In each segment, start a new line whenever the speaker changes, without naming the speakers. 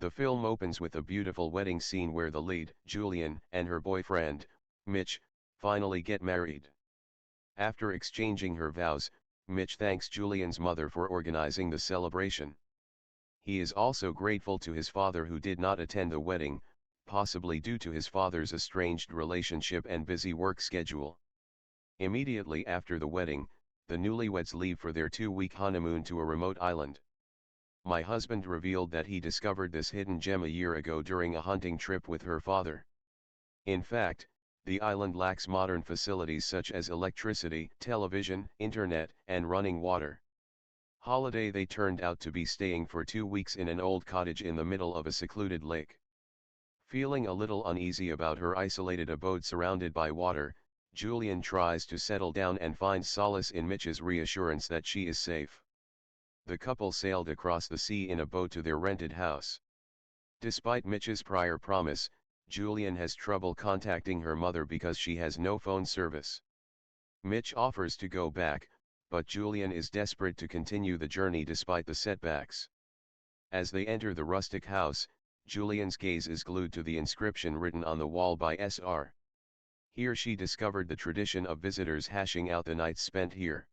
The film opens with a beautiful wedding scene where the lead, Julian, and her boyfriend, Mitch, finally get married. After exchanging her vows, Mitch thanks Julian's mother for organizing the celebration. He is also grateful to his father who did not attend the wedding, possibly due to his father's estranged relationship and busy work schedule. Immediately after the wedding, the newlyweds leave for their 2-week honeymoon to a remote island. My husband revealed that he discovered this hidden gem a year ago during a hunting trip with her father. In fact, the island lacks modern facilities such as electricity, television, internet, and running water. Holiday they turned out to be staying for 2 weeks in an old cottage in the middle of a secluded lake. Feeling a little uneasy about her isolated abode surrounded by water, Julian tries to settle down and finds solace in Mitch's reassurance that she is safe. The couple sailed across the sea in a boat to their rented house. Despite Mitch's prior promise, Julian has trouble contacting her mother because she has no phone service. Mitch offers to go back, but Julian is desperate to continue the journey despite the setbacks. As they enter the rustic house, Julian's gaze is glued to the inscription written on the wall by Sr. Here she discovered the tradition of visitors hashing out the nights spent here.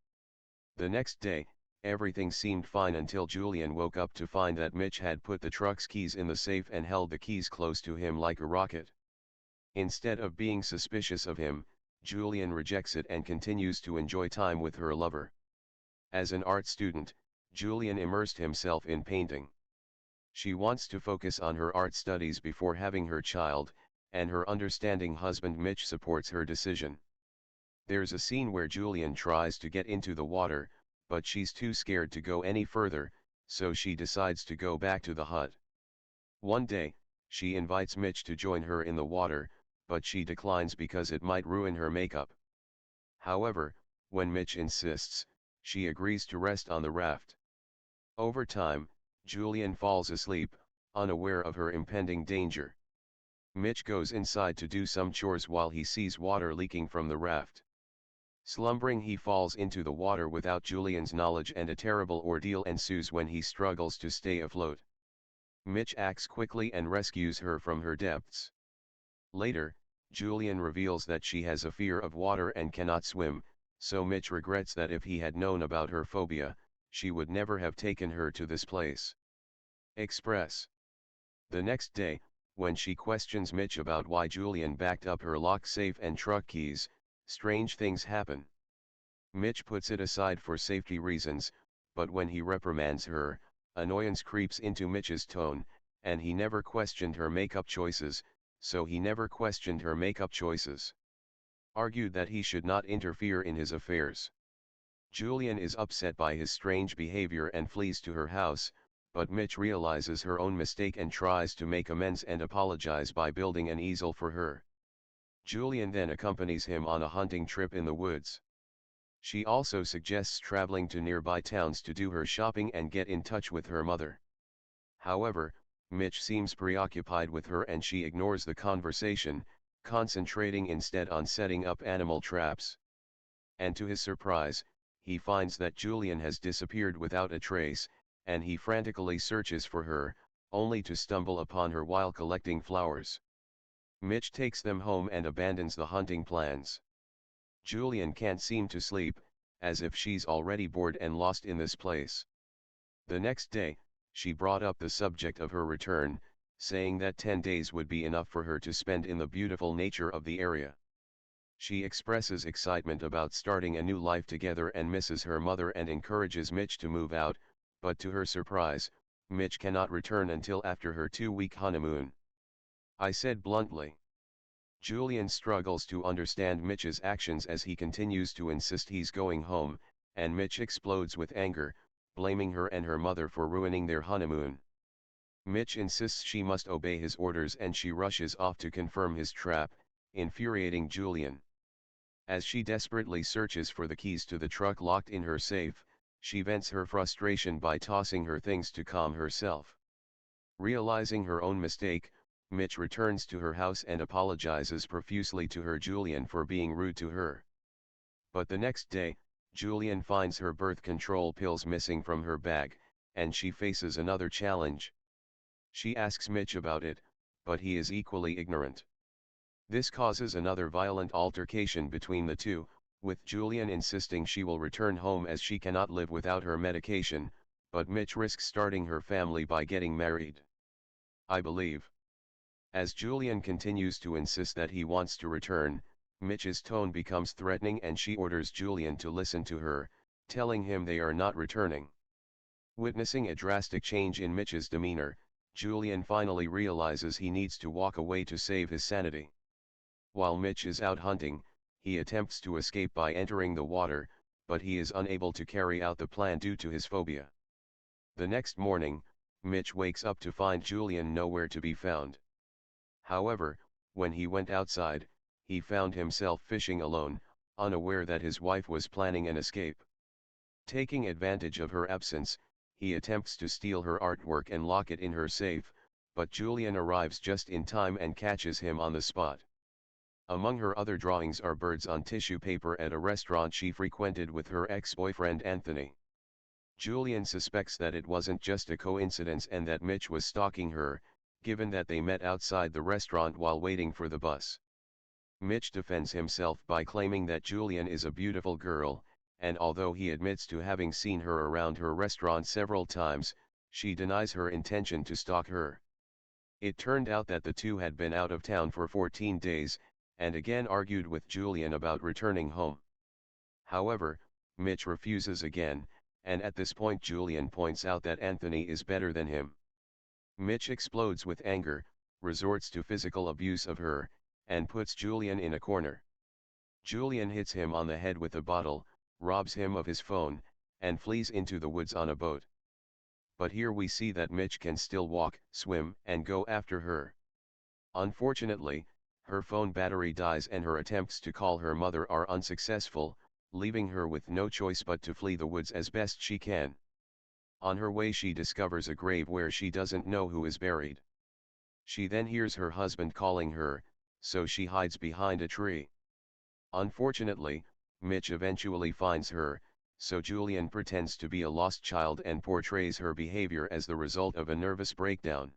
The next day, everything seemed fine until Julian woke up to find that Mitch had put the truck's keys in the safe and held the keys close to him like a rocket. Instead of being suspicious of him, Julian rejects it and continues to enjoy time with her lover. As an art student, Julian immersed himself in painting. She wants to focus on her art studies before having her child, and her understanding husband Mitch supports her decision. There's a scene where Julian tries to get into the water, but she's too scared to go any further, so she decides to go back to the hut. One day, she invites Mitch to join her in the water, but she declines because it might ruin her makeup. However, when Mitch insists, she agrees to rest on the raft. Over time, Julian falls asleep, unaware of her impending danger. Mitch goes inside to do some chores while he sees water leaking from the raft. Slumbering, he falls into the water without Julian's knowledge, and a terrible ordeal ensues when he struggles to stay afloat. Mitch acts quickly and rescues her from her depths. Later, Julian reveals that she has a fear of water and cannot swim, so Mitch regrets that if he had known about her phobia, she would never have taken her to this place. Express. The next day, when she questions Mitch about why Julian backed up her lock safe and truck keys, strange things happen. Mitch puts it aside for safety reasons, but when he reprimands her, annoyance creeps into Mitch's tone, and he never questioned her makeup choices, so he never questioned her makeup choices. Argued that he should not interfere in his affairs. Julian is upset by his strange behavior and flees to her house, but Mitch realizes her own mistake and tries to make amends and apologize by building an easel for her. Julian then accompanies him on a hunting trip in the woods. She also suggests traveling to nearby towns to do her shopping and get in touch with her mother. However, Mitch seems preoccupied with her and she ignores the conversation, concentrating instead on setting up animal traps. And to his surprise, he finds that Julian has disappeared without a trace, and he frantically searches for her, only to stumble upon her while collecting flowers. Mitch takes them home and abandons the hunting plans. Julian can't seem to sleep, as if she's already bored and lost in this place. The next day, she brought up the subject of her return, saying that 10 days would be enough for her to spend in the beautiful nature of the area. She expresses excitement about starting a new life together and misses her mother and encourages Mitch to move out, but to her surprise, Mitch cannot return until after her 2-week honeymoon. I said bluntly. Julian struggles to understand Mitch's actions as he continues to insist he's going home, and Mitch explodes with anger, blaming her and her mother for ruining their honeymoon. Mitch insists she must obey his orders and she rushes off to confirm his trap, infuriating Julian. As she desperately searches for the keys to the truck locked in her safe, she vents her frustration by tossing her things to calm herself. Realizing her own mistake, Mitch returns to her house and apologizes profusely to her Julian for being rude to her. But the next day, Julian finds her birth control pills missing from her bag, and she faces another challenge. She asks Mitch about it, but he is equally ignorant. This causes another violent altercation between the two, with Julian insisting she will return home as she cannot live without her medication, but Mitch risks starting her family by getting married. I believe. As Julian continues to insist that he wants to return, Mitch's tone becomes threatening and she orders Julian to listen to her, telling him they are not returning. Witnessing a drastic change in Mitch's demeanor, Julian finally realizes he needs to walk away to save his sanity. While Mitch is out hunting, he attempts to escape by entering the water, but he is unable to carry out the plan due to his phobia. The next morning, Mitch wakes up to find Julian nowhere to be found. However, when he went outside, he found himself fishing alone, unaware that his wife was planning an escape. Taking advantage of her absence, he attempts to steal her artwork and lock it in her safe, but Julian arrives just in time and catches him on the spot. Among her other drawings are birds on tissue paper at a restaurant she frequented with her ex-boyfriend Anthony. Julian suspects that it wasn't just a coincidence and that Mitch was stalking her, given that they met outside the restaurant while waiting for the bus. Mitch defends himself by claiming that Julian is a beautiful girl, and although he admits to having seen her around her restaurant several times, she denies her intention to stalk her. It turned out that the two had been out of town for 14 days, and again argued with Julian about returning home. However, Mitch refuses again, and at this point Julian points out that Anthony is better than him. Mitch explodes with anger, resorts to physical abuse of her, and puts Julian in a corner. Julian hits him on the head with a bottle, robs him of his phone, and flees into the woods on a boat. But here we see that Mitch can still walk, swim, and go after her. Unfortunately, her phone battery dies and her attempts to call her mother are unsuccessful, leaving her with no choice but to flee the woods as best she can. On her way she discovers a grave where she doesn't know who is buried. She then hears her husband calling her, so she hides behind a tree. Unfortunately, Mitch eventually finds her, so Julian pretends to be a lost child and portrays her behavior as the result of a nervous breakdown.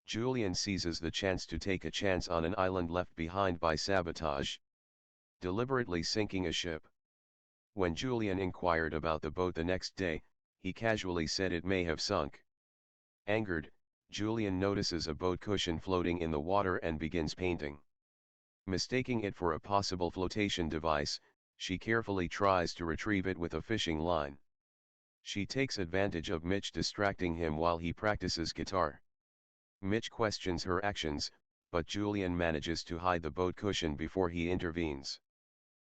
Julian seizes the chance to take a chance on an island left behind by sabotage, deliberately sinking a ship. When Julian inquired about the boat the next day, he casually said it may have sunk. Angered, Julian notices a boat cushion floating in the water and begins painting. Mistaking it for a possible flotation device, she carefully tries to retrieve it with a fishing line. She takes advantage of Mitch distracting him while he practices guitar. Mitch questions her actions, but Julian manages to hide the boat cushion before he intervenes.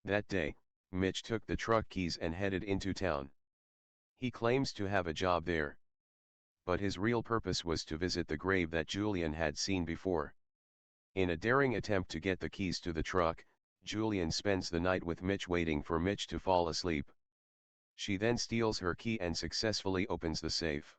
That day, Mitch took the truck keys and headed into town. He claims to have a job there. But his real purpose was to visit the grave that Julian had seen before. In a daring attempt to get the keys to the truck, Julian spends the night with Mitch waiting for Mitch to fall asleep. She then steals her key and successfully opens the safe.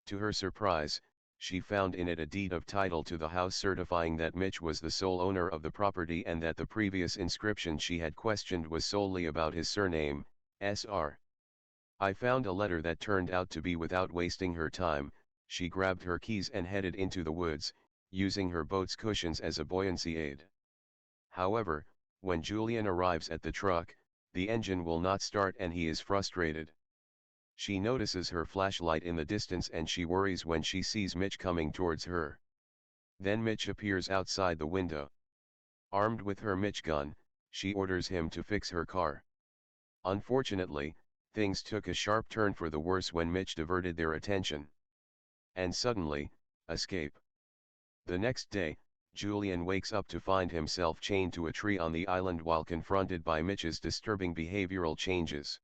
To her surprise, she found in it a deed of title to the house certifying that Mitch was the sole owner of the property and that the previous inscription she had questioned was solely about his surname, Sr. I found a letter that turned out to be. Without wasting her time, she grabbed her keys and headed into the woods, using her boat's cushions as a buoyancy aid. However, when Julian arrives at the truck, the engine will not start and he is frustrated. She notices her flashlight in the distance and she worries when she sees Mitch coming towards her. Then Mitch appears outside the window. Armed with her Mitch gun, she orders him to fix her car. Unfortunately, things took a sharp turn for the worse when Mitch diverted their attention. And suddenly, escape. The next day, Julian wakes up to find himself chained to a tree on the island while confronted by Mitch's disturbing behavioral changes.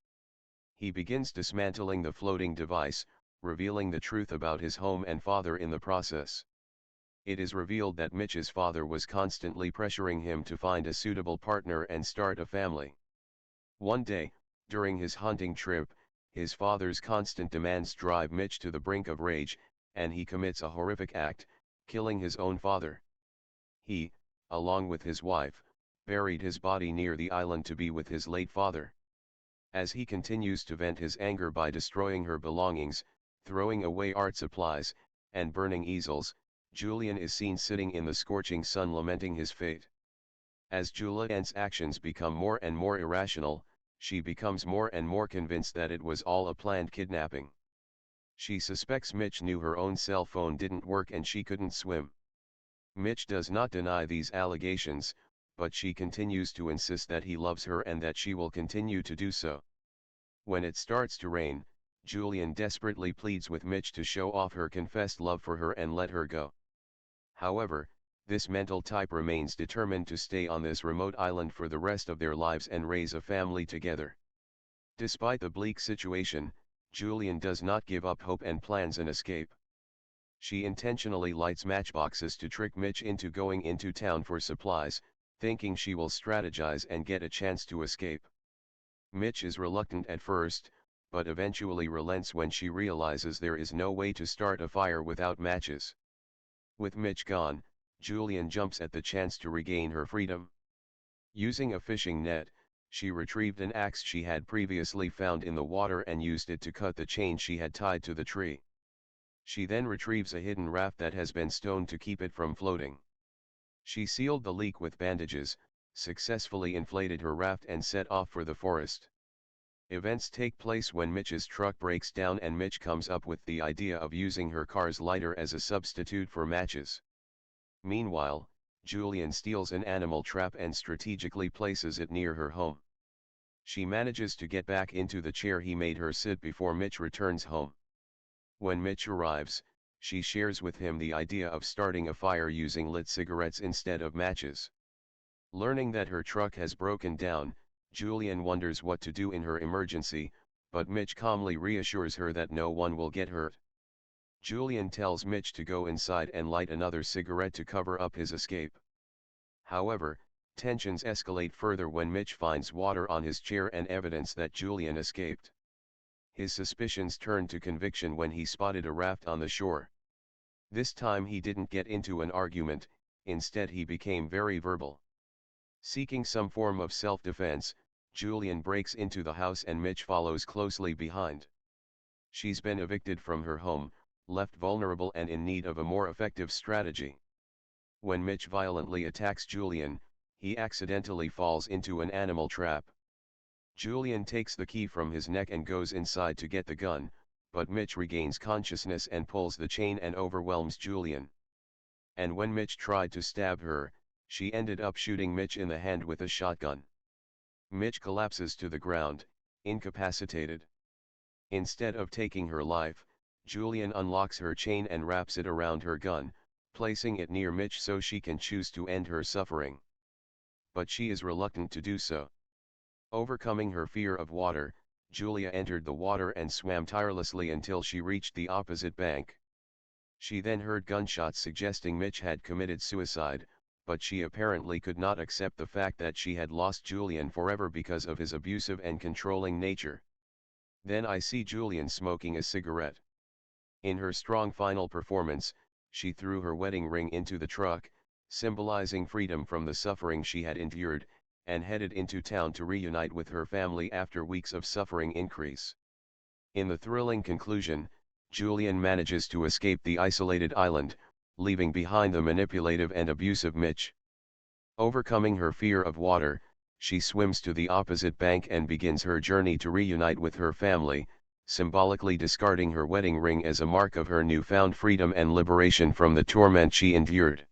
He begins dismantling the floating device, revealing the truth about his home and father in the process. It is revealed that Mitch's father was constantly pressuring him to find a suitable partner and start a family. One day, during his hunting trip, his father's constant demands drive Mitch to the brink of rage, and he commits a horrific act, killing his own father. He, along with his wife, buried his body near the island to be with his late father. As he continues to vent his anger by destroying her belongings, throwing away art supplies, and burning easels, Julian is seen sitting in the scorching sun lamenting his fate. As Julian's actions become more and more irrational, she becomes more and more convinced that it was all a planned kidnapping. She suspects Mitch knew her own cell phone didn't work and she couldn't swim. Mitch does not deny these allegations, but she continues to insist that he loves her and that she will continue to do so. When it starts to rain, Julian desperately pleads with Mitch to show off her confessed love for her and let her go. However, this mental type remains determined to stay on this remote island for the rest of their lives and raise a family together. Despite the bleak situation, Julian does not give up hope and plans an escape. She intentionally lights matchboxes to trick Mitch into going into town for supplies, thinking she will strategize and get a chance to escape. Mitch is reluctant at first, but eventually relents when she realizes there is no way to start a fire without matches. With Mitch gone, Julian jumps at the chance to regain her freedom. Using a fishing net, she retrieved an axe she had previously found in the water and used it to cut the chain she had tied to the tree. She then retrieves a hidden raft that has been stoned to keep it from floating. She sealed the leak with bandages, successfully inflated her raft and set off for the forest. Events take place when Mitch's truck breaks down and Mitch comes up with the idea of using her car's lighter as a substitute for matches. Meanwhile, Julian steals an animal trap and strategically places it near her home. She manages to get back into the chair he made her sit before Mitch returns home. When Mitch arrives, she shares with him the idea of starting a fire using lit cigarettes instead of matches. Learning that her truck has broken down, Julian wonders what to do in her emergency, but Mitch calmly reassures her that no one will get hurt. Julian tells Mitch to go inside and light another cigarette to cover up his escape. However, tensions escalate further when Mitch finds water on his chair and evidence that Julian escaped. His suspicions turn to conviction when he spotted a raft on the shore. This time he didn't get into an argument, instead he became very verbal. Seeking some form of self-defense, Julian breaks into the house and Mitch follows closely behind. She's been evicted from her home, left vulnerable and in need of a more effective strategy. When Mitch violently attacks Julian, he accidentally falls into an animal trap. Julian takes the key from his neck and goes inside to get the gun, but Mitch regains consciousness and pulls the chain and overwhelms Julian. And when Mitch tried to stab her, she ended up shooting Mitch in the hand with a shotgun. Mitch collapses to the ground, incapacitated. Instead of taking her life, Julian unlocks her chain and wraps it around her gun, placing it near Mitch so she can choose to end her suffering. But she is reluctant to do so. Overcoming her fear of water, Julia entered the water and swam tirelessly until she reached the opposite bank. She then heard gunshots suggesting Mitch had committed suicide, but she apparently could not accept the fact that she had lost Julian forever because of his abusive and controlling nature. Then I see Julian smoking a cigarette. In her strong final performance, she threw her wedding ring into the truck, symbolizing freedom from the suffering she had endured, and headed into town to reunite with her family after weeks of suffering increase. In the thrilling conclusion, Julian manages to escape the isolated island, leaving behind the manipulative and abusive Mitch. Overcoming her fear of water, she swims to the opposite bank and begins her journey to reunite with her family, symbolically discarding her wedding ring as a mark of her newfound freedom and liberation from the torment she endured.